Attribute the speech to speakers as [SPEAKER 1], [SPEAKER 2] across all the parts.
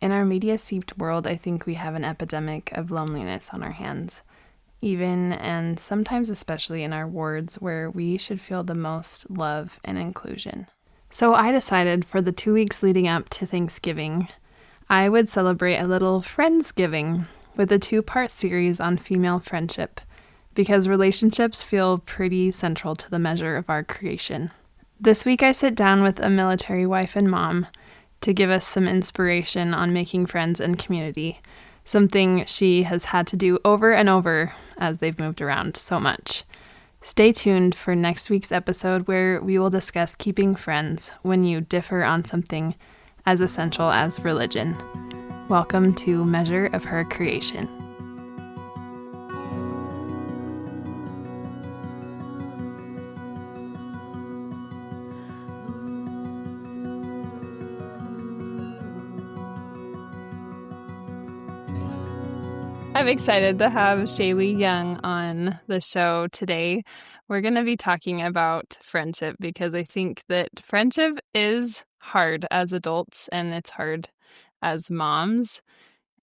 [SPEAKER 1] In our media seeped world, I think we have an epidemic of loneliness on our hands, even and sometimes especially in our wards where we should feel the most love and inclusion. So I decided for the 2 weeks leading up to Thanksgiving, I would celebrate a little Friendsgiving with a two-part series on female friendship because relationships feel pretty central to the measure of our creation. This week I sit down with a military wife and mom to give us some inspiration on making friends and community, something she has had to do over and over as they've moved around so much. Stay tuned for next week's episode where we will discuss keeping friends when you differ on something as essential as religion. Welcome to Measure of Her Creation. I'm excited to have Shaylee Young on the show today. We're going to be talking about friendship because I think that friendship is hard as adults and it's hard as moms.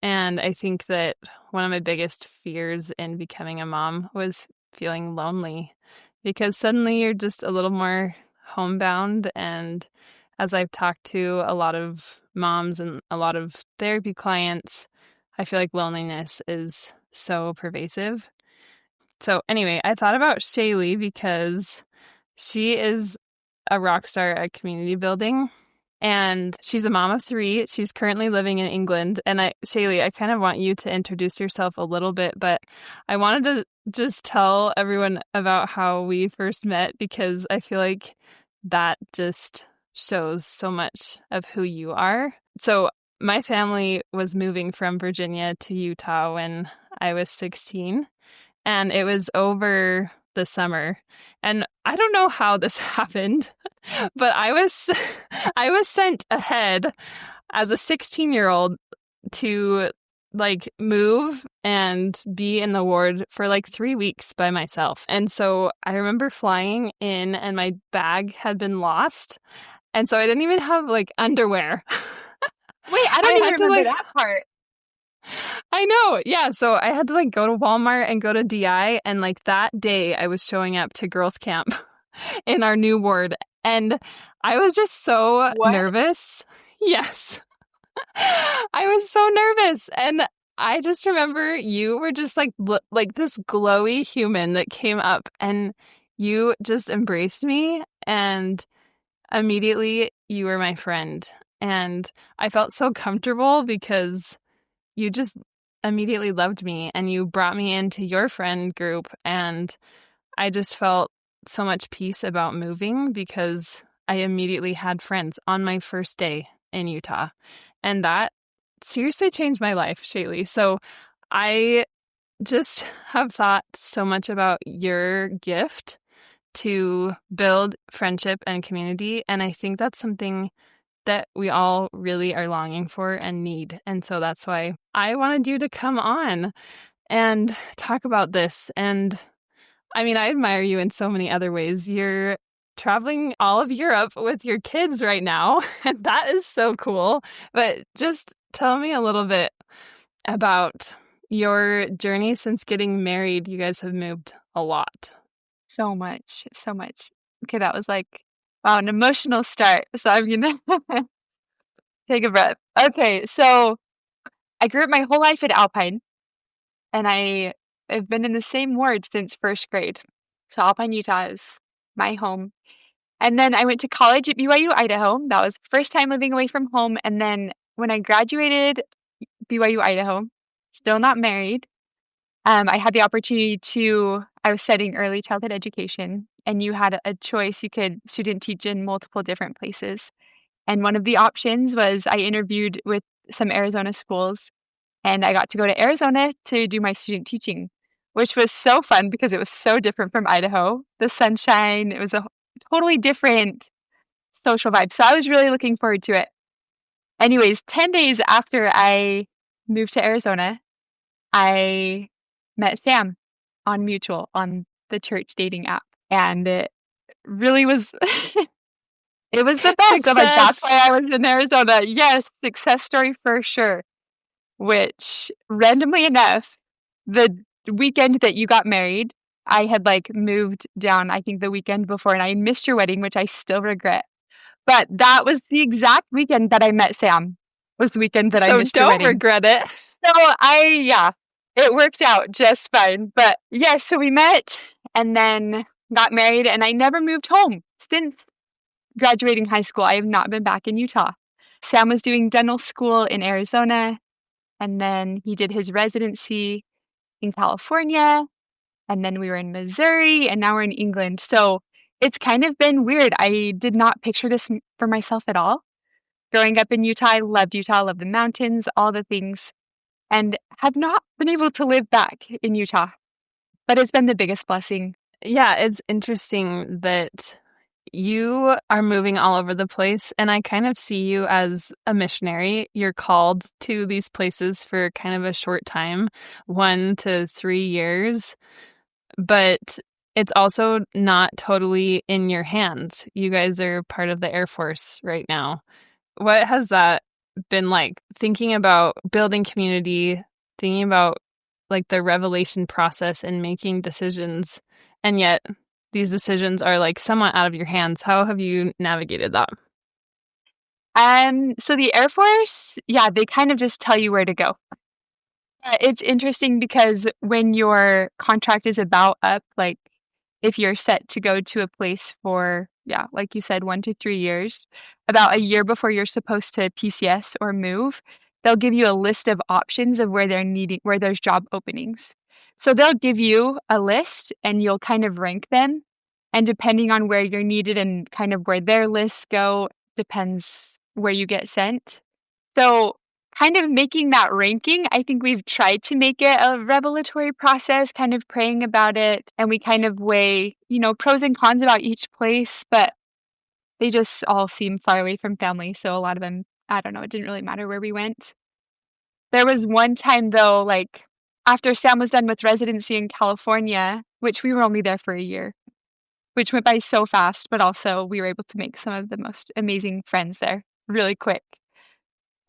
[SPEAKER 1] And I think that one of my biggest fears in becoming a mom was feeling lonely because suddenly you're just a little more homebound. And as I've talked to a lot of moms and a lot of therapy clients, I feel like loneliness is so pervasive. So anyway, I thought about Shaylee because she is a rock star at community building. And she's a mom of 3. She's currently living in England. And Shaylee, I kind of want you to introduce yourself a little bit, but I wanted to just tell everyone about how we first met because I feel like that just shows so much of who you are. So my family was moving from Virginia to Utah when I was 16, and it was over the summer. And I don't know how this happened, but I was sent ahead as a 16-year-old to move and be in the ward for 3 weeks by myself. And so I remember flying in and my bag had been lost. And so I didn't even have underwear.
[SPEAKER 2] Wait, I
[SPEAKER 1] I
[SPEAKER 2] don't even
[SPEAKER 1] had to
[SPEAKER 2] remember that part.
[SPEAKER 1] I know. Yeah. So I had to go to Walmart and go to DI. And that day I was showing up to girls camp in our new ward. And I was just so
[SPEAKER 2] What?
[SPEAKER 1] nervous. Yes. I was so nervous. And I just remember you were just like this glowy human that came up and you just embraced me. And immediately you were my friend. And I felt so comfortable because you just immediately loved me and you brought me into your friend group. And I just felt so much peace about moving because I immediately had friends on my first day in Utah. And that seriously changed my life, Shaylee. So I just have thought so much about your gift to build friendship and community. And I think that's something that we all really are longing for and need. And so that's why I wanted you to come on and talk about this. And I mean, I admire you in so many other ways. You're traveling all of Europe with your kids right now, and that is so cool. But just tell me a little bit about your journey since getting married. You guys have moved a lot.
[SPEAKER 2] So much, so much. Okay, that was wow, an emotional start. So I'm gonna take a breath. Okay, so I grew up my whole life at Alpine, and I have been in the same ward since first grade. So Alpine, Utah is my home. And then I went to college at BYU, Idaho. That was the first time living away from home. And then when I graduated BYU, Idaho, still not married, I had the opportunity I was studying early childhood education, and you had a choice. You could student teach in multiple different places. And one of the options was I interviewed with some Arizona schools, and I got to go to Arizona to do my student teaching, which was so fun because it was so different from Idaho. The sunshine, it was a totally different social vibe. So I was really looking forward to it. Anyways, 10 days after I moved to Arizona, I met Sam on Mutual on the church dating app. And it really was It was the best. I'm like, that's why
[SPEAKER 1] Success.
[SPEAKER 2] I was in Arizona. Yes, success story for sure. Which, randomly enough, the weekend that you got married, I had like moved down, I think the weekend before, and I missed your wedding, which I still regret. But that was the exact weekend that I met Sam, was the weekend that I
[SPEAKER 1] So
[SPEAKER 2] missed your
[SPEAKER 1] don't
[SPEAKER 2] wedding.
[SPEAKER 1] regret it.
[SPEAKER 2] So yeah, it worked out just fine. But yeah, so we met and then got married, and I never moved home since graduating high school. I have not been back in Utah. Sam was doing dental school in Arizona, and then he did his residency in California, and then we were in Missouri, and now we're in England. So it's kind of been weird. I did not picture this for myself at all. Growing up in Utah, loved the mountains, all the things, and have not been able to live back in Utah. But it's been the biggest blessing.
[SPEAKER 1] Yeah, it's interesting that you are moving all over the place, and I kind of see you as a missionary. You're called to these places for kind of a short time, 1 to 3 years, but it's also not totally in your hands. You guys are part of the Air Force right now. What has that been like? Thinking about building community, thinking about like the revelation process and making decisions, and yet these decisions are like somewhat out of your hands. How have you navigated that?
[SPEAKER 2] So the Air Force, yeah, they kind of just tell you where to go. It's interesting because when your contract is about up, like if you're set to go to a place for, yeah, like you said, 1 to 3 years, about a year before you're supposed to PCS or move, they'll give you a list of options of where there's job openings. So they'll give you a list and you'll kind of rank them. And depending on where you're needed and kind of where their lists go, depends where you get sent. So kind of making that ranking, I think we've tried to make it a revelatory process, kind of praying about it, and we kind of weigh, pros and cons about each place, but they just all seem far away from family. So a lot of them, I don't know, it didn't really matter where we went. There was one time though, like after Sam was done with residency in California, which we were only there for a year, which went by so fast, but also we were able to make some of the most amazing friends there really quick.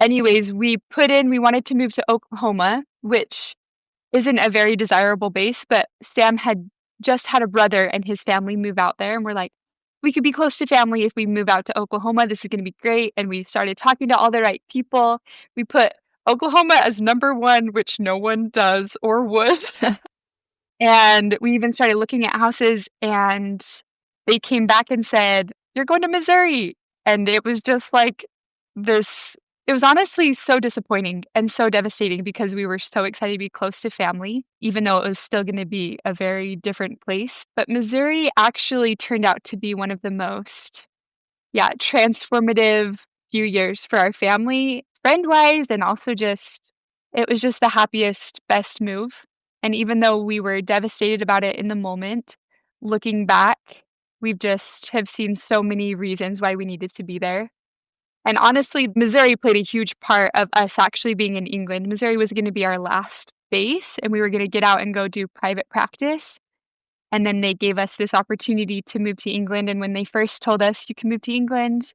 [SPEAKER 2] Anyways, we wanted to move to Oklahoma, which isn't a very desirable base, but Sam had just had a brother and his family move out there, and we're like, we could be close to family if we move out to Oklahoma. This is going to be great. And we started talking to all the right people. We put Oklahoma as number one, which no one does or would. And we even started looking at houses, and they came back and said, "You're going to Missouri." And it was just like this. It was honestly so disappointing and so devastating because we were so excited to be close to family, even though it was still going to be a very different place. But Missouri actually turned out to be one of the most, yeah, transformative few years for our family, friend wise, and also just, it was just the happiest, best move. And even though we were devastated about it in the moment, looking back, we've just have seen so many reasons why we needed to be there. And honestly, Missouri played a huge part of us actually being in England. Missouri was going to be our last base, and we were going to get out and go do private practice. And then they gave us this opportunity to move to England. And when they first told us you can move to England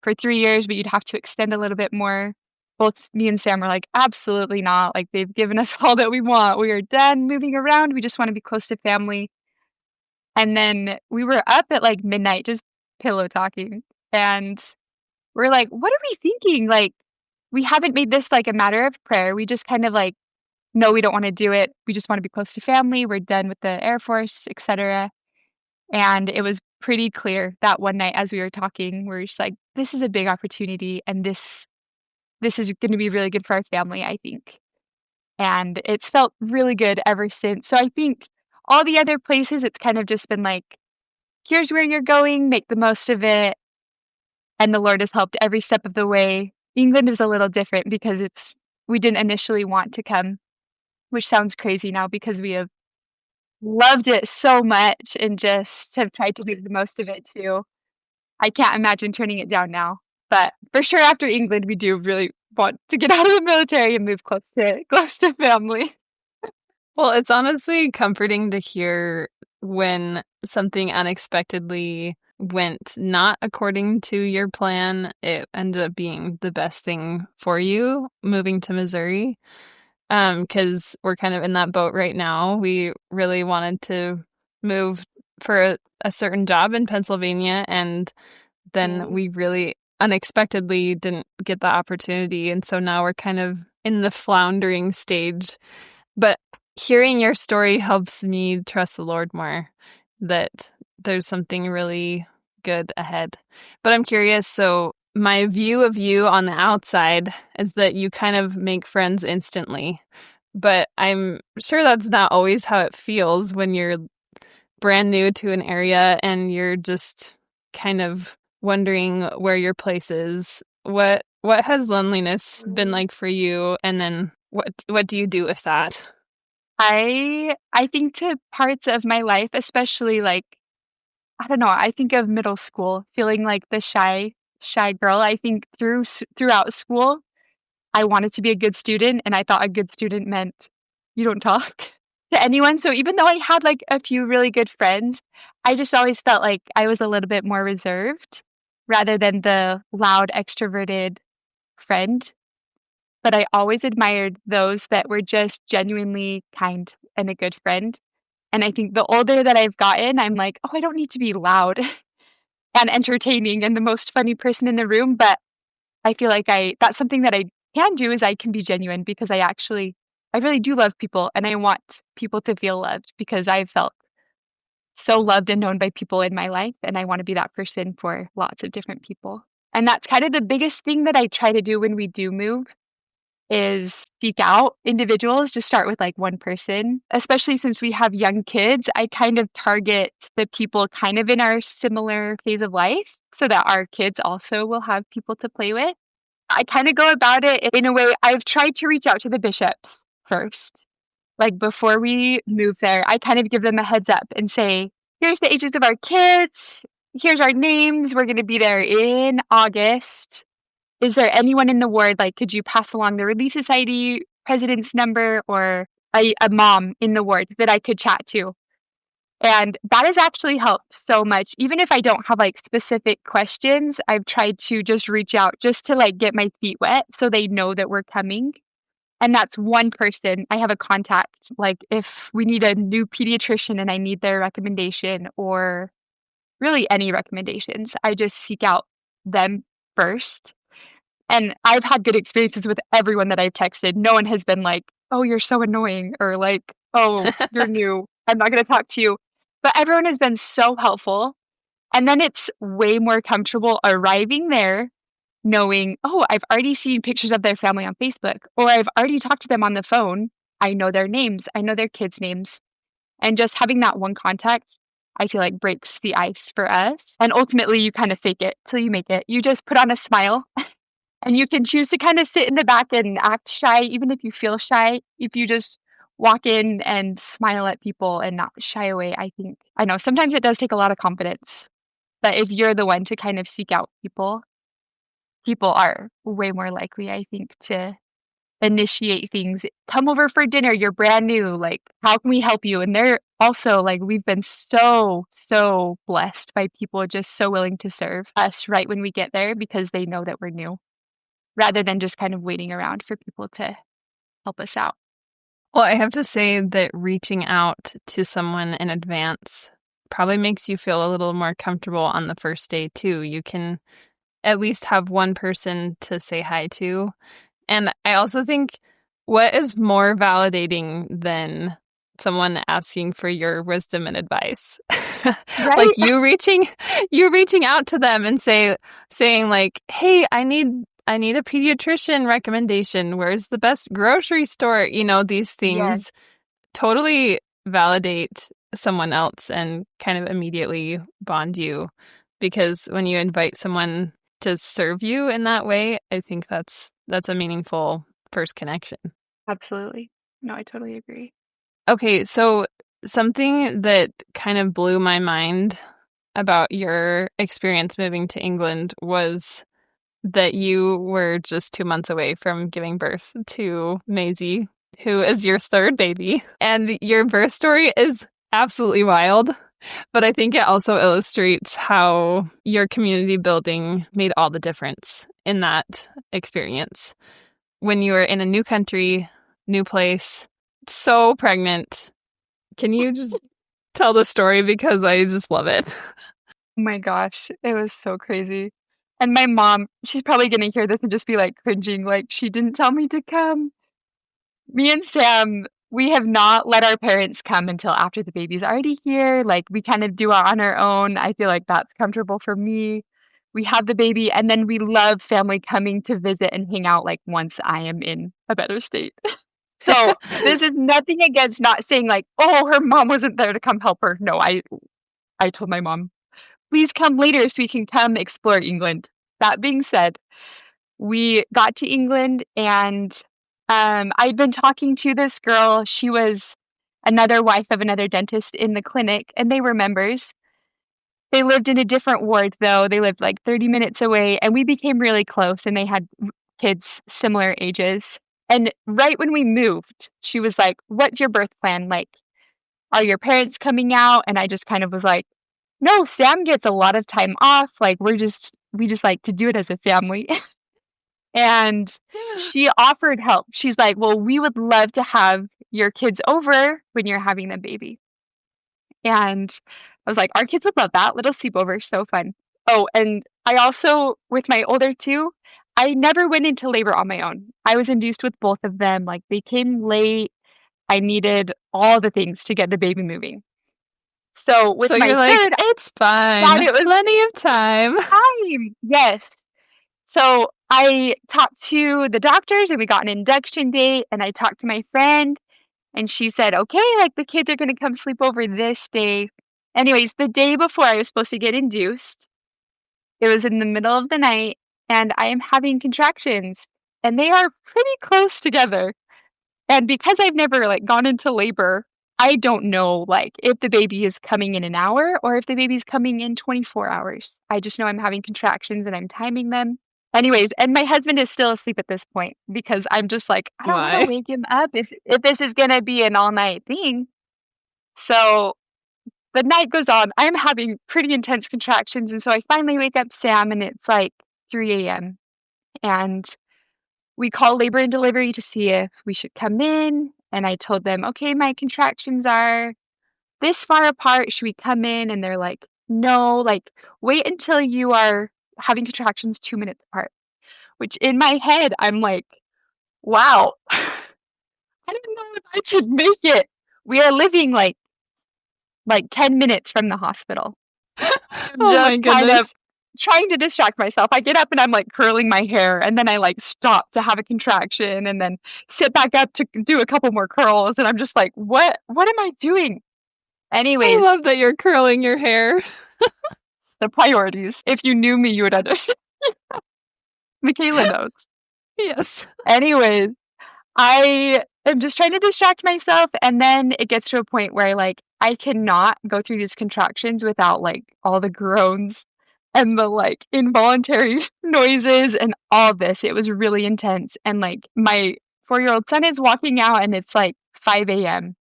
[SPEAKER 2] for 3 years, but you'd have to extend a little bit more, both me and Sam were like, absolutely not. Like, they've given us all that we want. We are done moving around. We just want to be close to family. And then we were up at like midnight just pillow talking. And we're like, what are we thinking? Like, we haven't made this like a matter of prayer. We just kind of like, no, we don't want to do it. We just want to be close to family. We're done with the Air Force, etc. And it was pretty clear that one night as we were talking, we're just like, this is a big opportunity, and this is going to be really good for our family, I think. And it's felt really good ever since. So I think all the other places, it's kind of just been like, here's where you're going, make the most of it. And the Lord has helped every step of the way. England is a little different because we didn't initially want to come, which sounds crazy now because we have loved it so much and just have tried to make the most of it too. I can't imagine turning it down now. But for sure after England we do really want to get out of the military and move close to family.
[SPEAKER 1] Well, it's honestly comforting to hear when something unexpectedly went not according to your plan, it ended up being the best thing for you moving to Missouri. Because we're kind of in that boat right now. We really wanted to move for a certain job in Pennsylvania, and then we really unexpectedly didn't get the opportunity. And so now we're kind of in the floundering stage. But hearing your story helps me trust the Lord more, that there's something really good ahead. But I'm curious, so my view of you on the outside is that you kind of make friends instantly. But I'm sure that's not always how it feels when you're brand new to an area and you're just kind of wondering where your place is. What has loneliness been like for you? And then what do you do with that?
[SPEAKER 2] I think to parts of my life, especially like, I don't know, I think of middle school, feeling like the shy girl. I think throughout school, I wanted to be a good student, and I thought a good student meant you don't talk to anyone. So even though I had like a few really good friends, I just always felt like I was a little bit more reserved rather than the loud, extroverted friend. But I always admired those that were just genuinely kind and a good friend. And I think the older that I've gotten, I'm like, oh, I don't need to be loud and entertaining and the most funny person in the room. But I feel like that's something that I can do is I can be genuine because I really do love people and I want people to feel loved because I've felt so loved and known by people in my life. And I want to be that person for lots of different people. And that's kind of the biggest thing that I try to do when we do move is seek out individuals. Just start with like one person, especially since we have young kids. I kind of target the people kind of in our similar phase of life so that our kids also will have people to play with. I kind of go about it in a way. I've tried to reach out to the bishops first. Like before we move there, I kind of give them a heads up and say, here's the ages of our kids. Here's our names. We're going to be there in August. Is there anyone in the ward, like, could you pass along the Relief Society president's number or a mom in the ward that I could chat to? And that has actually helped so much. Even if I don't have like specific questions, I've tried to just reach out just to like get my feet wet so they know that we're coming. And that's one person. I have a contact. Like if we need a new pediatrician and I need their recommendation or really any recommendations, I just seek out them first. And I've had good experiences with everyone that I've texted. No one has been like, oh, you're so annoying or like, oh, you're new. I'm not going to talk to you. But everyone has been so helpful. And then it's way more comfortable arriving there knowing, oh, I've already seen pictures of their family on Facebook or I've already talked to them on the phone. I know their names. I know their kids' names. And just having that one contact, I feel like breaks the ice for us. And ultimately, you kind of fake it till you make it. You just put on a smile and you can choose to kind of sit in the back and act shy, even if you feel shy. If you just walk in and smile at people and not shy away, I think. I know sometimes it does take a lot of confidence, but if you're the one to kind of seek out people, people are way more likely, I think, to initiate things. Come over for dinner. You're brand new. Like, how can we help you? And they're also like, we've been so blessed by people just so willing to serve us right when we get there because they know that we're new rather than just kind of waiting around for people to help us out.
[SPEAKER 1] Well, I have to say that reaching out to someone in advance probably makes you feel a little more comfortable on the first day, too. You can at least have one person to say hi to. And I also think what is more validating than someone asking for your wisdom and advice?
[SPEAKER 2] Right?
[SPEAKER 1] Like you reaching out to them and saying like, "Hey, I need a pediatrician recommendation. Where's the best grocery store?" These
[SPEAKER 2] Yes,
[SPEAKER 1] things totally validate someone else and kind of immediately bond you. Because when you invite someone to serve you in that way, I think that's a meaningful first connection.
[SPEAKER 2] absolutely. No, I totally agree.
[SPEAKER 1] Okay, so something that kind of blew my mind about your experience moving to England was that you were just 2 months away from giving birth to Maisie, who is your third baby. And your birth story is absolutely wild. But I think it also illustrates how your community building made all the difference in that experience. When you were in a new country, new place, so pregnant. Can you just tell the story because I just love it?
[SPEAKER 2] Oh my gosh, it was so crazy. And my mom, she's probably gonna hear this and just be like cringing, like she didn't tell me to come. Me and Sam, we have not let our parents come until after the baby's already here. Like we kind of do it on our own. I feel like that's comfortable for me. We have the baby, and then we love family coming to visit and hang out like once I am in a better state. So this is nothing against not saying like, oh, her mom wasn't there to come help her. No, I told my mom, please come later so we can come explore England. That being said, we got to England and I'd been talking to this girl. She was another wife of another dentist in the clinic, and they were members. They lived in a different ward, though. They lived like 30 minutes away, and we became really close, and they had kids similar ages. And right when we moved, she was like, what's your birth plan? Like, are your parents coming out? And I just kind of was like, no, Sam gets a lot of time off. Like, we just like to do it as a family. And she offered help. She's like, well, we would love to have your kids over when you're having the baby. And I was like, our kids would love that. Little sleepover, so fun. Oh, and I also, with my older two, I never went into labor on my own. I was induced with both of them. Like they came late. I needed all the things to get the baby moving. So with
[SPEAKER 1] So
[SPEAKER 2] my
[SPEAKER 1] you're like,
[SPEAKER 2] third,
[SPEAKER 1] it's
[SPEAKER 2] I thought
[SPEAKER 1] fine.
[SPEAKER 2] it was
[SPEAKER 1] Plenty of time.
[SPEAKER 2] time. Yes. So I talked to the doctors and we got an induction date and I talked to my friend and she said, okay, like the kids are going to come sleep over this day. Anyways, the day before I was supposed to get induced, it was in the middle of the night and I am having contractions and they are pretty close together. And because I've never like gone into labor, I don't know like if the baby is coming in an hour or if the baby's coming in 24 hours. I just know I'm having contractions and I'm timing them. Anyways, and my husband is still asleep at this point because I'm just like, I don't want to
[SPEAKER 1] Why?
[SPEAKER 2] wake him up if this is gonna be an all night thing. So the night goes on. I'm having pretty intense contractions, and so I finally wake up Sam, and it's like 3 a.m. and we call labor and delivery to see if we should come in. And I told them, okay, my contractions are this far apart. Should we come in? And they're like, no, like wait until you are having contractions 2 minutes apart. Which in my head, I'm like, wow, I don't know if I could make it. We are living like 10 minutes from the hospital. I'm
[SPEAKER 1] Oh my
[SPEAKER 2] just kind of
[SPEAKER 1] goodness.
[SPEAKER 2] trying to distract myself. I get up and I'm like curling my hair and then I like stop to have a contraction and then sit back up to do a couple more curls and I'm just like, what am I doing?
[SPEAKER 1] I
[SPEAKER 2] Anyways,
[SPEAKER 1] love that you're curling your hair.
[SPEAKER 2] the priorities. If you knew me, you would understand. Michaela knows.
[SPEAKER 1] Yes.
[SPEAKER 2] Anyways, I am just trying to distract myself, and then it gets to a point where I cannot go through these contractions without like all the groans and the like involuntary noises and all this. It was really intense. And like my 4-year-old son is walking out and it's like 5 a.m.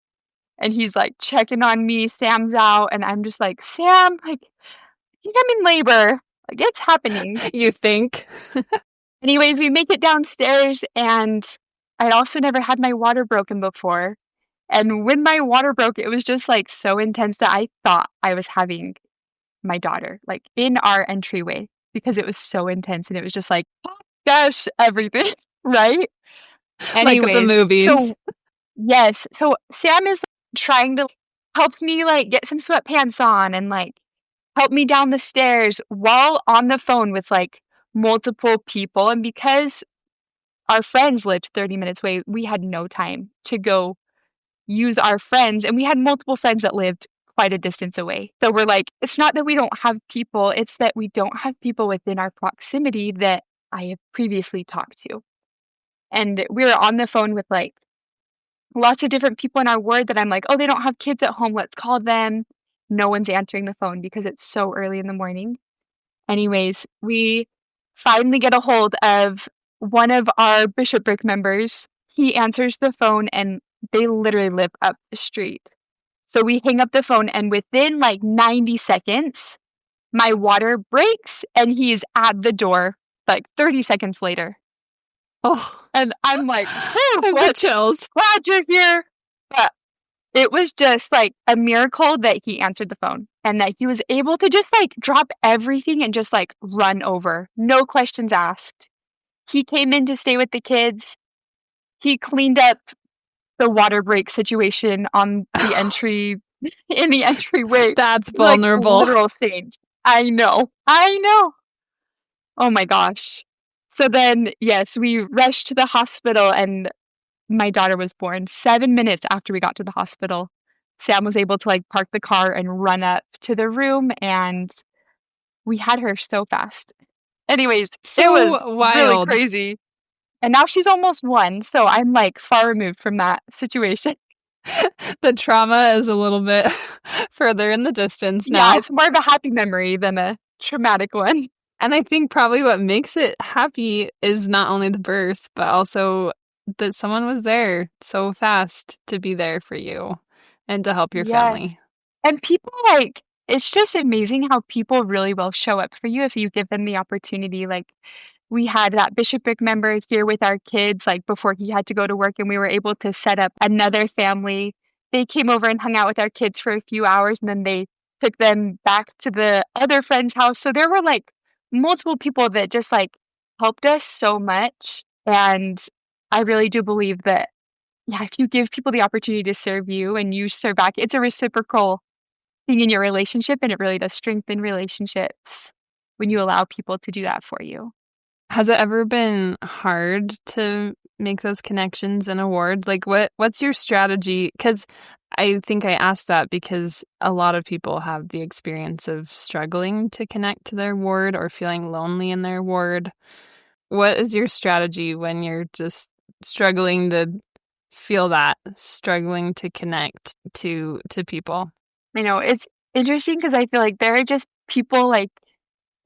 [SPEAKER 2] and he's like checking on me. Sam's out and I'm just like, Sam, like, I think I'm in labor. Like it's happening.
[SPEAKER 1] You think?
[SPEAKER 2] Anyways, we make it downstairs and I'd also never had my water broken before. And when my water broke, it was just like so intense that I thought I was having my daughter, like in our entryway, because it was so intense and it was just like, oh, gosh, everything, right?
[SPEAKER 1] Like at the
[SPEAKER 2] Anyways,
[SPEAKER 1] movies.
[SPEAKER 2] so yes, so Sam is trying to help me like get some sweatpants on and like help me down the stairs while on the phone with like multiple people. And because our friends lived 30 minutes away, we had no time to go use our friends. And we had multiple friends that lived quite a distance away. So we're like, it's not that we don't have people, it's that we don't have people within our proximity that I have previously talked to. And we were on the phone with like lots of different people in our ward that I'm like, oh, they don't have kids at home. Let's call them. No one's answering the phone because it's so early in the morning. Anyways, we finally get a hold of one of our bishopric members. He answers the phone and they literally live up the street. So we hang up the phone, and within like 90 seconds, my water breaks and he's at the door like 30 seconds later.
[SPEAKER 1] Oh,
[SPEAKER 2] And I'm like,
[SPEAKER 1] I
[SPEAKER 2] whew,
[SPEAKER 1] have the
[SPEAKER 2] what?
[SPEAKER 1] chills.
[SPEAKER 2] Glad you're here. But it was just like a miracle that he answered the phone and that he was able to just like drop everything and just like run over. No questions asked. He came in to stay with the kids. He cleaned up the water break situation on the entry in the entryway.
[SPEAKER 1] That's
[SPEAKER 2] Like
[SPEAKER 1] vulnerable.
[SPEAKER 2] literal saint. I know. I know. Oh my gosh. So then, yes, we rushed to the hospital and my daughter was born. 7 minutes after we got to the hospital, Sam was able to like park the car and run up to the room, and we had her so fast. Anyways, it was
[SPEAKER 1] So
[SPEAKER 2] really
[SPEAKER 1] wild.
[SPEAKER 2] crazy. And now she's almost 1, so I'm like far removed from that situation.
[SPEAKER 1] The trauma is a little bit further in the distance
[SPEAKER 2] Yeah,
[SPEAKER 1] now.
[SPEAKER 2] it's more of a happy memory than a traumatic one.
[SPEAKER 1] And I think probably what makes it happy is not only the birth, but also that someone was there so fast to be there for you and to help your
[SPEAKER 2] Yes.
[SPEAKER 1] family.
[SPEAKER 2] And people like it's just amazing how people really will show up for you if you give them the opportunity. Like we had that bishopric member here with our kids like before he had to go to work, and we were able to set up another family. They came over and hung out with our kids for a few hours, and then they took them back to the other friend's house. So there were like multiple people that just like helped us so much. And I really do believe that, yeah, if you give people the opportunity to serve you and you serve back, it's a reciprocal thing in your relationship, and it really does strengthen relationships when you allow people to do that for you.
[SPEAKER 1] Has it ever been hard to make those connections in a ward? Like what's your strategy? Because I think I asked that because a lot of people have the experience of struggling to connect to their ward or feeling lonely in their ward. What is your strategy when you're just struggling to feel that, struggling to connect to people?
[SPEAKER 2] I know it's interesting because I feel like there are just people like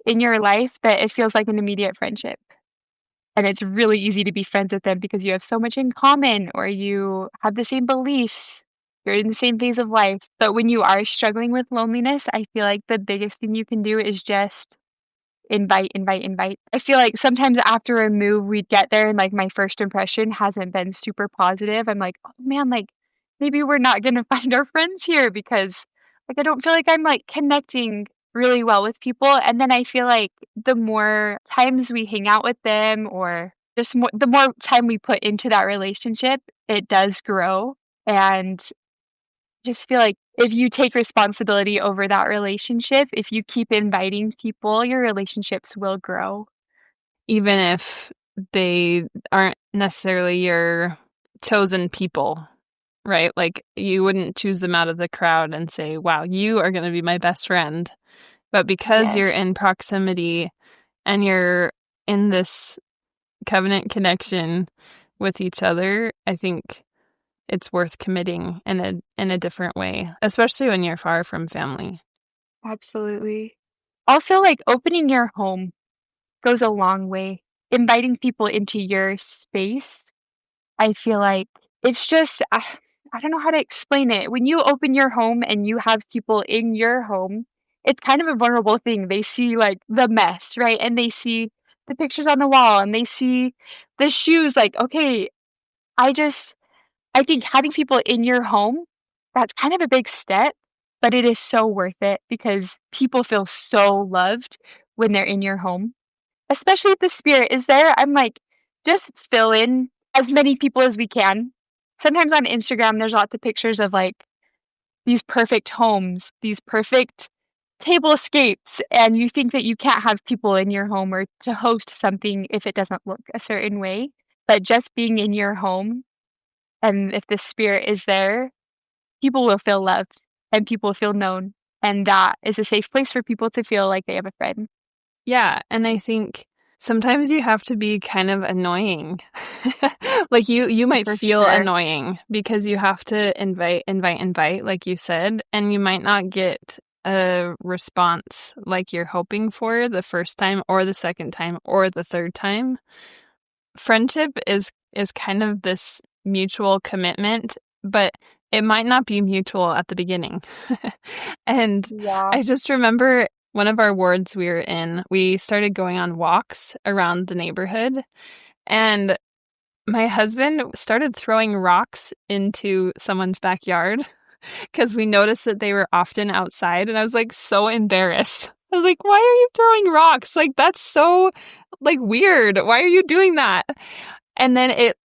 [SPEAKER 2] in your life that it feels like an immediate friendship. And it's really easy to be friends with them because you have so much in common or you have the same beliefs. You're in the same phase of life. But when you are struggling with loneliness, I feel like the biggest thing you can do is just invite, invite, invite. I feel like sometimes after a move, we'd get there and like my first impression hasn't been super positive. I'm like, oh man, like maybe we're not gonna find our friends here because like I don't feel like I'm like connecting really well with people. And then I feel like the more times we hang out with them or just the more time we put into that relationship, it does grow. And just feel like if you take responsibility over that relationship, if you keep inviting people, your relationships will grow.
[SPEAKER 1] Even if they aren't necessarily your chosen people, right? Like you wouldn't choose them out of the crowd and say, wow, you are going to be my best friend. But because you're
[SPEAKER 2] Yes,
[SPEAKER 1] in proximity and you're in this covenant connection with each other, I think it's worth committing in a different way, especially when you're far from family.
[SPEAKER 2] absolutely. Also, like opening your home goes a long way. Inviting people into your space, I feel like it's just, I don't know how to explain it. When you open your home and you have people in your home, it's kind of a vulnerable thing. They see like the mess, right? And they see the pictures on the wall and they see the shoes. Like, okay, I just, I think having people in your home, that's kind of a big step, but it is so worth it because people feel so loved when they're in your home, especially if the spirit is there. I'm like, just fill in as many people as we can. Sometimes on Instagram, there's lots of pictures of like these perfect homes, these perfect table escapes, and you think that you can't have people in your home or to host something if it doesn't look a certain way. But just being in your home, and if the spirit is there, people will feel loved and people feel known. And that is a safe place for people to feel like they have a friend.
[SPEAKER 1] Yeah, and I think sometimes you have to be kind of annoying. Like you might
[SPEAKER 2] For
[SPEAKER 1] feel
[SPEAKER 2] sure.
[SPEAKER 1] annoying because you have to invite, like you said, and you might not get a response like you're hoping for the first time or the second time or the third time. Friendship is kind of this mutual commitment, but it might not be mutual at the beginning. And
[SPEAKER 2] Yeah.
[SPEAKER 1] I just remember one of our wards we were in, we started going on walks around the neighborhood, and my husband started throwing rocks into someone's backyard because we noticed that they were often outside, and I was like so embarrassed. I was like, why are you throwing rocks? Like, that's so like weird. Why are you doing that? And then it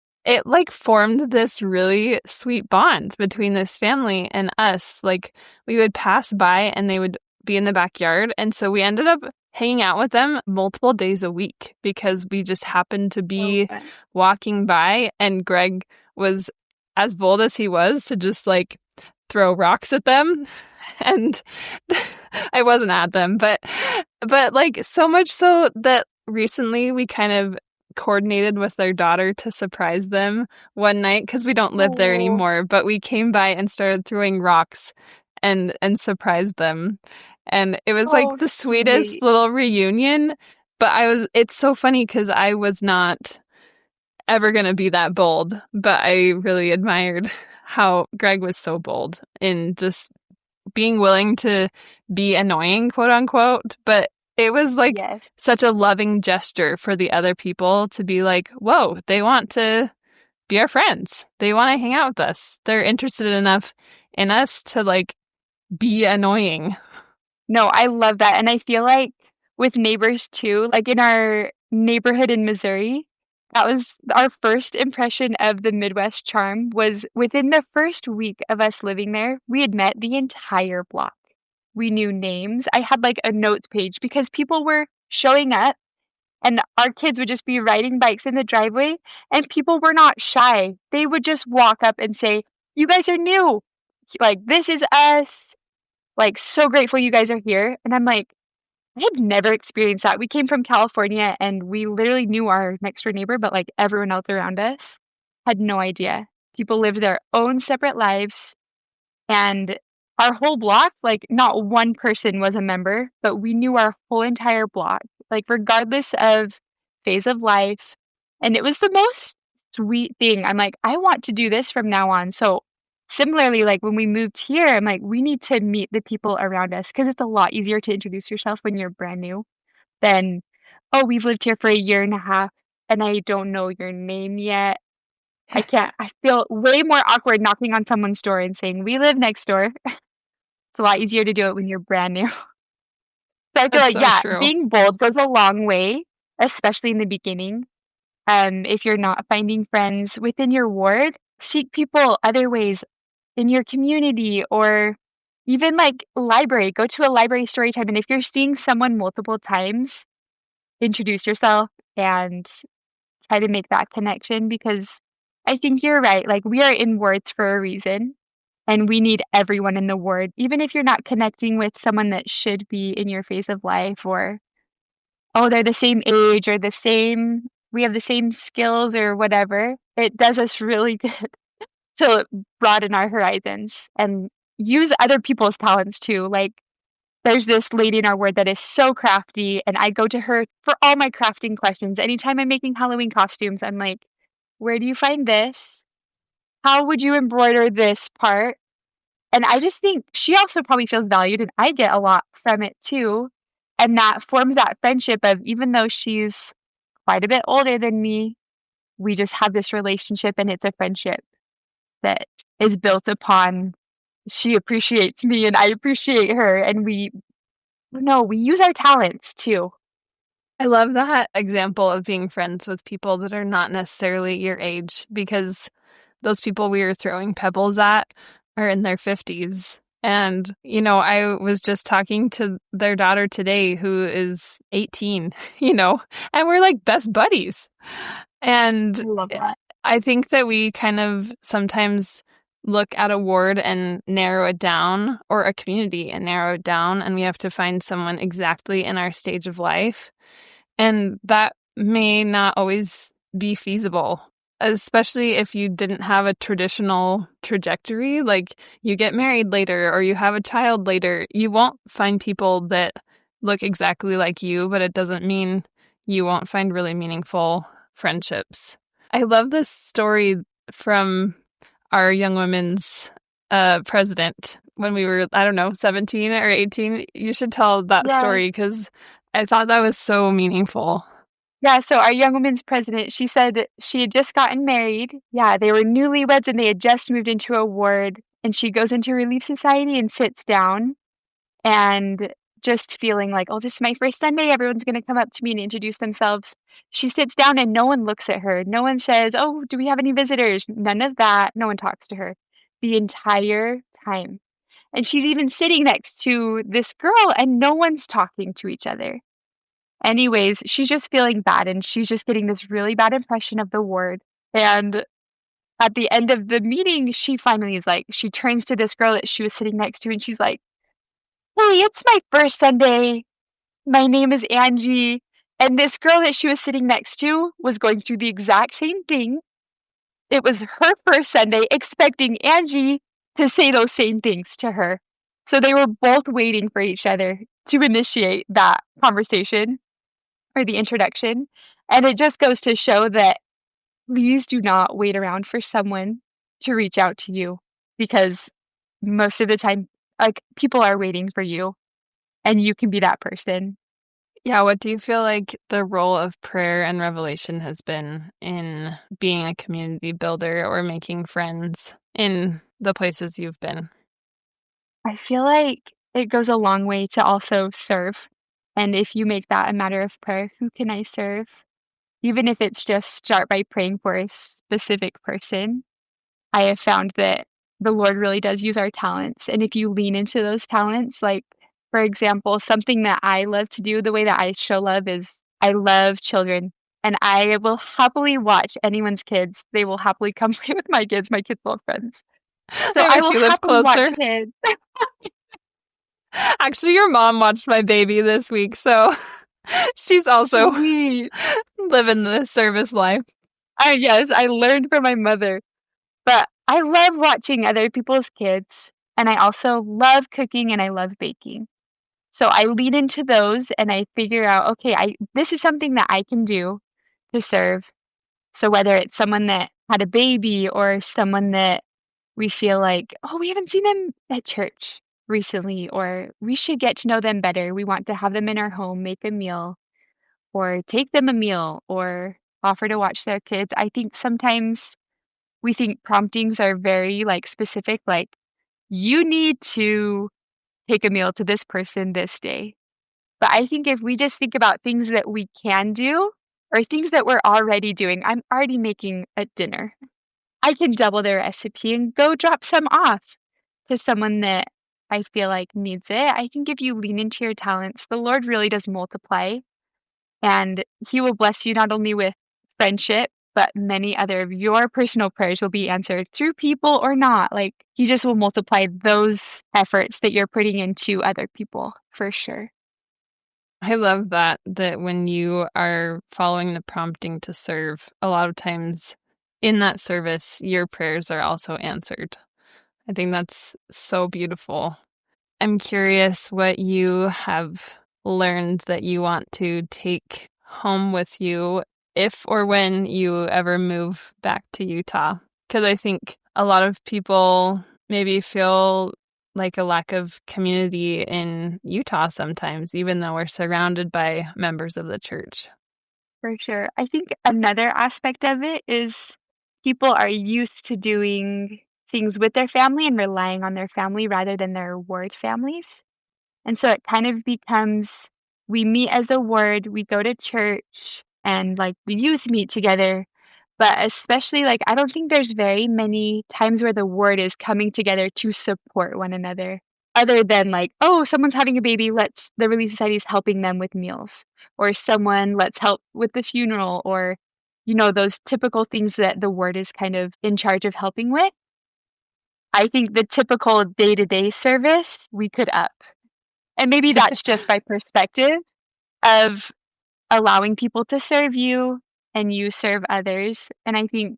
[SPEAKER 1] like formed this really sweet bond between this family and us. Like, we would pass by and they would be in the backyard. And so we ended up hanging out with them multiple days a week because we just happened to
[SPEAKER 2] So
[SPEAKER 1] be
[SPEAKER 2] fun.
[SPEAKER 1] walking by, and Greg was as bold as he was to just like throw rocks at them. And I wasn't at them, but like so much so that recently we kind of coordinated with their daughter to surprise them one night because we don't live there
[SPEAKER 2] Oh,
[SPEAKER 1] anymore, but we came by and started throwing rocks and surprised them. And it was like
[SPEAKER 2] oh,
[SPEAKER 1] the sweetest
[SPEAKER 2] sweet.
[SPEAKER 1] little reunion, but it's so funny because I was not ever going to be that bold, but I really admired how Greg was so bold in just being willing to be annoying, quote unquote. But it was like
[SPEAKER 2] Yes.
[SPEAKER 1] such a loving gesture for the other people to be like, whoa, they want to be our friends. They want to hang out with us. They're interested enough in us to like be annoying.
[SPEAKER 2] No, I love that. And I feel like with neighbors too, like in our neighborhood in Missouri, that was our first impression of the Midwest charm was within the first week of us living there, we had met the entire block. We knew names. I had like a notes page because people were showing up and our kids would just be riding bikes in the driveway and people were not shy. They would just walk up and say, "You guys are new. Like, this is us. Like, so grateful you guys are here." And I'm like, I had never experienced that. We came from California and we literally knew our next door neighbor, but like everyone else around us had no idea. People lived their own separate lives, and our whole block, like not one person was a member, but we knew our whole entire block, like regardless of phase of life. And it was the most sweet thing. I'm like, I want to do this from now on. So similarly, like when we moved here, I'm like, we need to meet the people around us because it's a lot easier to introduce yourself when you're brand new than, oh, we've lived here for a year and a half and I don't know your name yet. I can't, I feel way more awkward knocking on someone's door and saying, "We live next door." It's a lot easier to do it when you're brand new. So I feel
[SPEAKER 1] That's
[SPEAKER 2] like,
[SPEAKER 1] so
[SPEAKER 2] yeah,
[SPEAKER 1] true.
[SPEAKER 2] being bold goes a long way, especially in the beginning. If you're not finding friends within your ward, seek people other ways in your community or even like library. Go to a library story time. And if you're seeing someone multiple times, introduce yourself and try to make that connection because I think you're right. Like we are in wards for a reason and we need everyone in the ward, even if you're not connecting with someone that should be in your phase of life or, oh, they're the same age or we have the same skills or whatever. It does us really good to broaden our horizons and use other people's talents too. Like there's this lady in our ward that is so crafty, and I go to her for all my crafting questions. Anytime I'm making Halloween costumes, I'm like, where do you find this? How would you embroider this part? And I just think she also probably feels valued, and I get a lot from it too. And that forms that friendship of even though she's quite a bit older than me, we just have this relationship, and it's a friendship that is built upon she appreciates me and I appreciate her, and we no, we use our talents too.
[SPEAKER 1] I love that example of being friends with people that are not necessarily your age because those people we were throwing pebbles at are in their 50s. And, I was just talking to their daughter today who is 18, and we're like best buddies. And
[SPEAKER 2] I love that.
[SPEAKER 1] I think that we kind of sometimes look at a ward and narrow it down, or a community and narrow it down, and we have to find someone exactly in our stage of life. And that may not always be feasible, especially if you didn't have a traditional trajectory, like you get married later or you have a child later. You won't find people that look exactly like you, but it doesn't mean you won't find really meaningful friendships. I love this story from our young women's president when we were, I don't know, 17 or 18. You should tell that
[SPEAKER 2] Yeah.
[SPEAKER 1] story because I thought that was so meaningful.
[SPEAKER 2] Yeah, so our young women's president, she said she had just gotten married. Yeah, they were newlyweds and they had just moved into a ward. And she goes into Relief Society and sits down and just feeling like, oh, this is my first Sunday. Everyone's going to come up to me and introduce themselves. She sits down and no one looks at her. No one says, oh, do we have any visitors? None of that. No one talks to her the entire time. And she's even sitting next to this girl and no one's talking to each other. Anyways, she's just feeling bad and she's just getting this really bad impression of the ward. And at the end of the meeting, she finally is like, she turns to this girl that she was sitting next to and she's like, hey, it's my first Sunday. My name is Angie. And this girl that she was sitting next to was going through the exact same thing. It was her first Sunday, expecting Angie to say those same things to her. So they were both waiting for each other to initiate that conversation or the introduction. And it just goes to show that please do not wait around for someone to reach out to you because most of the time, like people are waiting for you and you can be that person.
[SPEAKER 1] Yeah, what do you feel like the role of prayer and revelation has been in being a community builder or making friends in the places you've been?
[SPEAKER 2] I feel like it goes a long way to also serve. And if you make that a matter of prayer, who can I serve? Even if it's just start by praying for a specific person, I have found that the Lord really does use our talents. And if you lean into those talents, like, for example, something that I love to do, the way that I show love is I love children. And I will happily watch anyone's kids. They will happily come play with my kids. My kids will have friends. So
[SPEAKER 1] I
[SPEAKER 2] I
[SPEAKER 1] wish
[SPEAKER 2] will
[SPEAKER 1] you lived
[SPEAKER 2] happily watch
[SPEAKER 1] closer.
[SPEAKER 2] kids.
[SPEAKER 1] Actually, your mom watched my baby this week, so she's also
[SPEAKER 2] Sweet.
[SPEAKER 1] living the service life.
[SPEAKER 2] Yes, I learned from my mother. But I love watching other people's kids. And I also love cooking and I love baking. So I lead into those and I figure out, okay, this is something that I can do to serve. So whether it's someone that had a baby or someone that we feel like, oh, we haven't seen them at church recently, or we should get to know them better. We want to have them in our home, make a meal, or take them a meal, or offer to watch their kids. I think sometimes we think promptings are very like specific, like you need to take a meal to this person this day. But I think if we just think about things that we can do or things that we're already doing, I'm already making a dinner. I can double the recipe and go drop some off to someone that I feel like needs it. I think if you lean into your talents, the Lord really does multiply and He will bless you not only with friendship, but many other of your personal prayers will be answered through people or not. Like, He just will multiply those efforts that you're putting into other people for sure.
[SPEAKER 1] I love that when you are following the prompting to serve, a lot of times in that service, your prayers are also answered. I think that's so beautiful. I'm curious what you have learned that you want to take home with you if or when you ever move back to Utah. Because I think a lot of people maybe feel like a lack of community in Utah sometimes, even though we're surrounded by members of the church.
[SPEAKER 2] For sure. I think another aspect of it is people are used to doing things with their family and relying on their family rather than their ward families. And so it kind of becomes we meet as a ward, we go to church, and like we youth meet together. But especially like I don't think there's very many times where the ward is coming together to support one another. Other than like, oh, someone's having a baby, the Relief Society is helping them with meals. Or someone, let's help with the funeral, or those typical things that the ward is kind of in charge of helping with. I think the typical day-to-day service we could up. And maybe that's just my perspective of allowing people to serve you and you serve others. And I think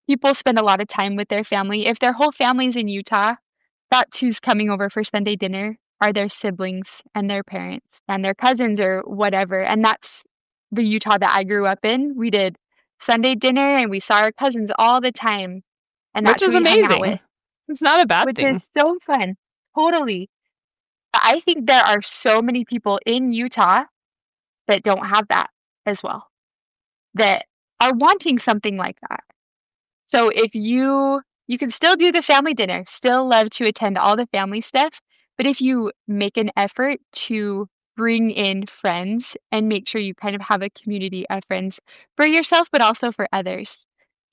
[SPEAKER 2] people spend a lot of time with their family. If their whole family's in Utah, that's who's coming over for Sunday dinner are their siblings and their parents and their cousins or whatever. And that's the Utah that I grew up in. We did Sunday dinner and we saw our cousins all the time. And
[SPEAKER 1] Which
[SPEAKER 2] that's who
[SPEAKER 1] is
[SPEAKER 2] we hung out
[SPEAKER 1] amazing.
[SPEAKER 2] with.
[SPEAKER 1] It's not a bad
[SPEAKER 2] which is
[SPEAKER 1] thing.
[SPEAKER 2] so fun. Totally. I think there are so many people in Utah that don't have that as well, that are wanting something like that. So if you can still do the family dinner, still love to attend all the family stuff, but if you make an effort to bring in friends and make sure you kind of have a community of friends for yourself, but also for others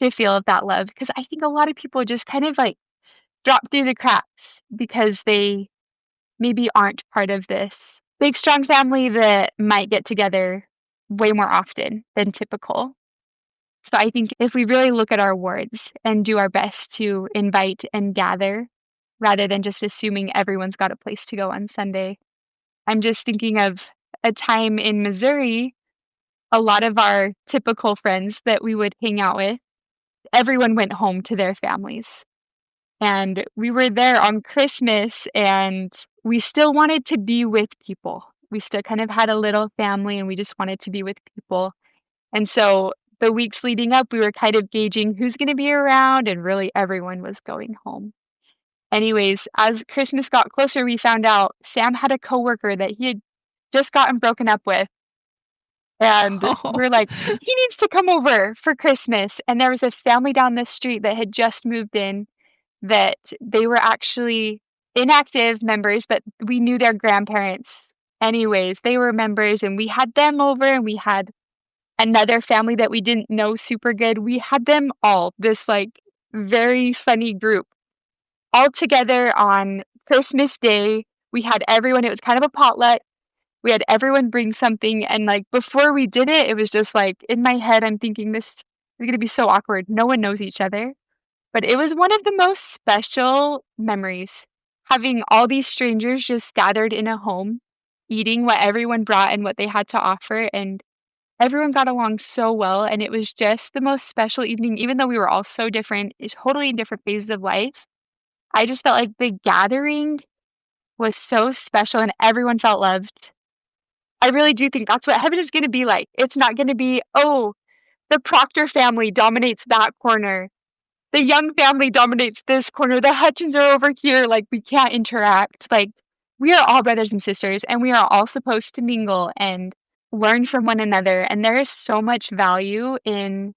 [SPEAKER 2] to feel that love. Because I think a lot of people just kind of like drop through the cracks because they maybe aren't part of this big, strong family that might get together way more often than typical. So I think if we really look at our wards and do our best to invite and gather rather than just assuming everyone's got a place to go on Sunday. I'm just thinking of a time in Missouri, a lot of our typical friends that we would hang out with, everyone went home to their families. And we were there on Christmas and we still wanted to be with people. We still kind of had a little family and we just wanted to be with people. And so the weeks leading up, we were kind of gauging who's going to be around, and really everyone was going home. Anyways, as Christmas got closer, we found out Sam had a coworker that he had just gotten broken up with. And
[SPEAKER 1] Oh.
[SPEAKER 2] we're like, he needs to come over for Christmas. And there was a family down the street that had just moved in that they were actually inactive members, but we knew their grandparents. Anyways, they were members and we had them over and we had another family that we didn't know super good. We had them all, this like very funny group, all together on Christmas Day. We had everyone, it was kind of a potluck. We had everyone bring something. And like before we did it, it was just like in my head, I'm thinking this is going to be so awkward. No one knows each other. But it was one of the most special memories, having all these strangers just gathered in a home, eating what everyone brought and what they had to offer. And everyone got along so well, and it was just the most special evening, even though we were all so different, totally in different phases of life. I just felt like the gathering was so special and everyone felt loved. I really do think that's what heaven is going to be like. It's not going to be, oh, the Proctor family dominates that corner. The Young family dominates this corner. The Hutchins are over here. Like, we can't interact. Like, we are all brothers and sisters, and we are all supposed to mingle and learn from one another. And there is so much value in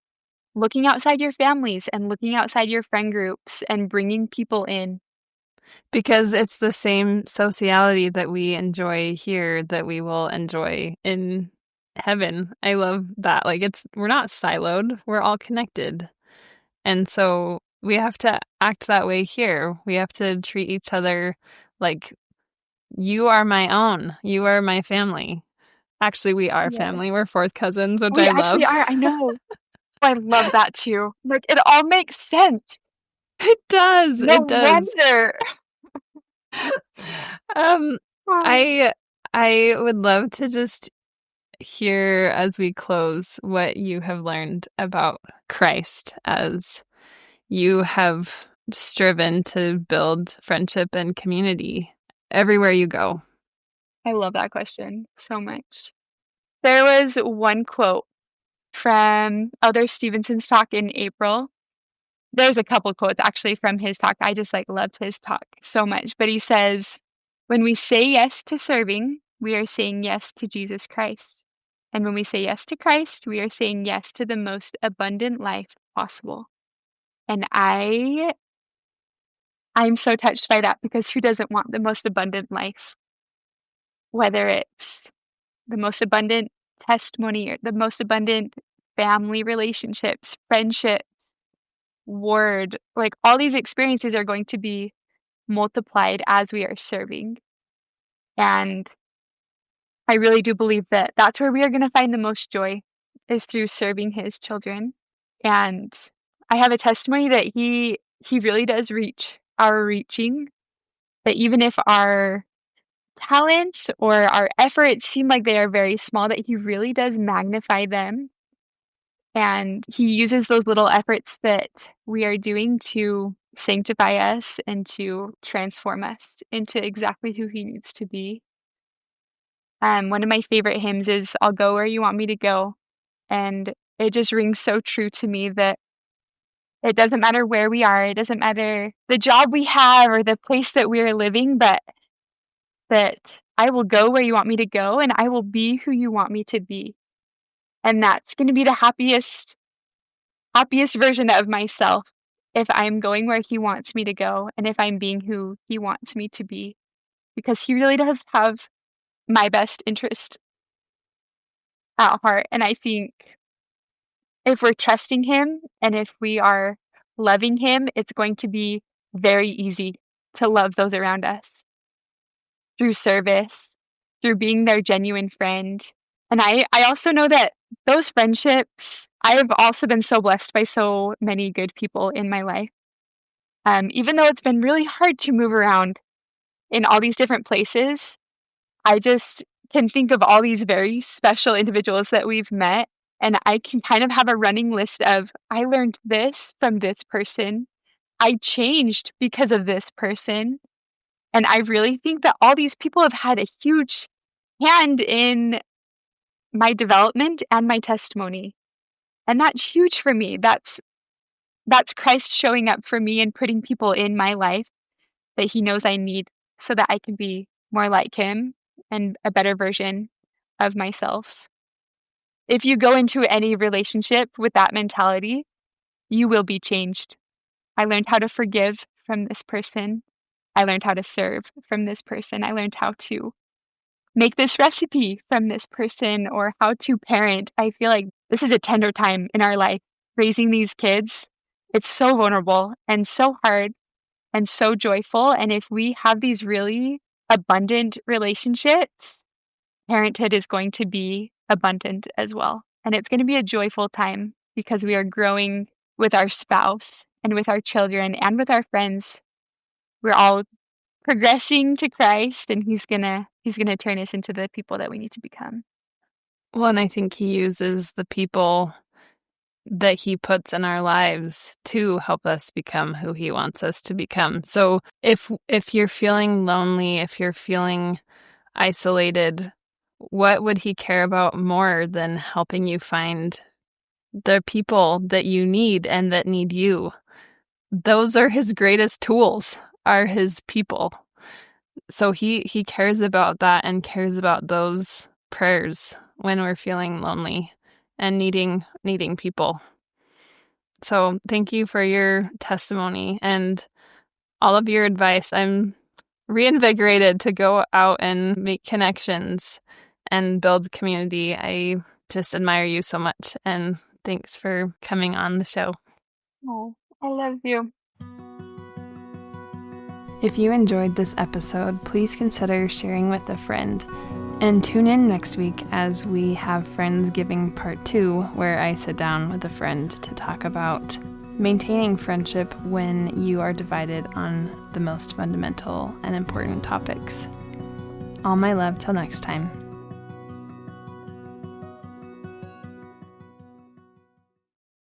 [SPEAKER 2] looking outside your families and looking outside your friend groups and bringing people in.
[SPEAKER 1] Because it's the same sociality that we enjoy here that we will enjoy in heaven. I love that. Like we're not siloed, we're all connected. And so we have to act that way here. We have to treat each other like you are my own. You are my family. Actually, we are
[SPEAKER 2] Yes.
[SPEAKER 1] family. We're fourth cousins, which
[SPEAKER 2] We
[SPEAKER 1] I
[SPEAKER 2] actually
[SPEAKER 1] love.
[SPEAKER 2] are. I know. I love that too. Like, it all makes sense.
[SPEAKER 1] It does.
[SPEAKER 2] No
[SPEAKER 1] It does.
[SPEAKER 2] wonder.
[SPEAKER 1] Um,
[SPEAKER 2] Oh,
[SPEAKER 1] I would love to just hear as we close what you have learned about Christ as you have striven to build friendship and community everywhere you go.
[SPEAKER 2] I love that question so much. There was one quote from Elder Stevenson's talk in April. There's a couple quotes actually from his talk. I just like loved his talk so much. But he says, when we say yes to serving, we are saying yes to Jesus Christ. And when we say yes to Christ, we are saying yes to the most abundant life possible. And I'm so touched by that, because who doesn't want the most abundant life? Whether it's the most abundant testimony or the most abundant family relationships, friendship, word, like all these experiences are going to be multiplied as we are serving. And I really do believe that that's where we are going to find the most joy, is through serving his children. And I have a testimony that he really does reach our reaching, that even if our talents or our efforts seem like they are very small, that he really does magnify them. And he uses those little efforts that we are doing to sanctify us and to transform us into exactly who he needs to be. One of my favorite hymns is I'll Go Where You Want Me to Go. And it just rings so true to me that It doesn't matter where we are. It doesn't matter the job we have or the place that we're living, but that I will go where you want me to go and I will be who you want me to be. And that's going to be the happiest version of myself if I'm going where he wants me to go and if I'm being who he wants me to be, because he really does have my best interest at heart. And I think if we're trusting him and if we are loving him, it's going to be very easy to love those around us through service, through being their genuine friend. And I also know that those friendships, I have also been so blessed by so many good people in my life. Even though it's been really hard to move around in all these different places, I just can think of all these very special individuals that we've met. And I can kind of have a running list of, I learned this from this person. I changed because of this person. And I really think that all these people have had a huge hand in my development and my testimony. And that's huge for me. That's Christ showing up for me and putting people in my life that he knows I need so that I can be more like him and a better version of myself. If you go into any relationship with that mentality, you will be changed. I learned how to forgive from this person. I learned how to serve from this person. I learned how to make this recipe from this person or how to parent. I feel like this is a tender time in our life. Raising these kids, it's so vulnerable and so hard and so joyful. And if we have these really abundant relationships, parenthood is going to be abundant as well. And it's going to be a joyful time because we are growing with our spouse and with our children and with our friends. We're all progressing to Christ, and he's gonna turn us into the people that we need to become.
[SPEAKER 1] Well, and I think he uses the people that he puts in our lives to help us become who he wants us to become. So if you're feeling lonely, if you're feeling isolated, what would he care about more than helping you find the people that you need and that need you? Those are his greatest tools, are his people. So he cares about that and cares about those prayers when we're feeling lonely and needing people. So thank you for your testimony and all of your advice. I'm reinvigorated to go out and make connections and build community. I just admire you so much, and thanks for coming on the show.
[SPEAKER 2] Oh, I love you.
[SPEAKER 1] If you enjoyed this episode, please consider sharing with a friend. And tune in next week as we have Friendsgiving Part 2, where I sit down with a friend to talk about maintaining friendship when you are divided on the most fundamental and important topics. All my love till next time.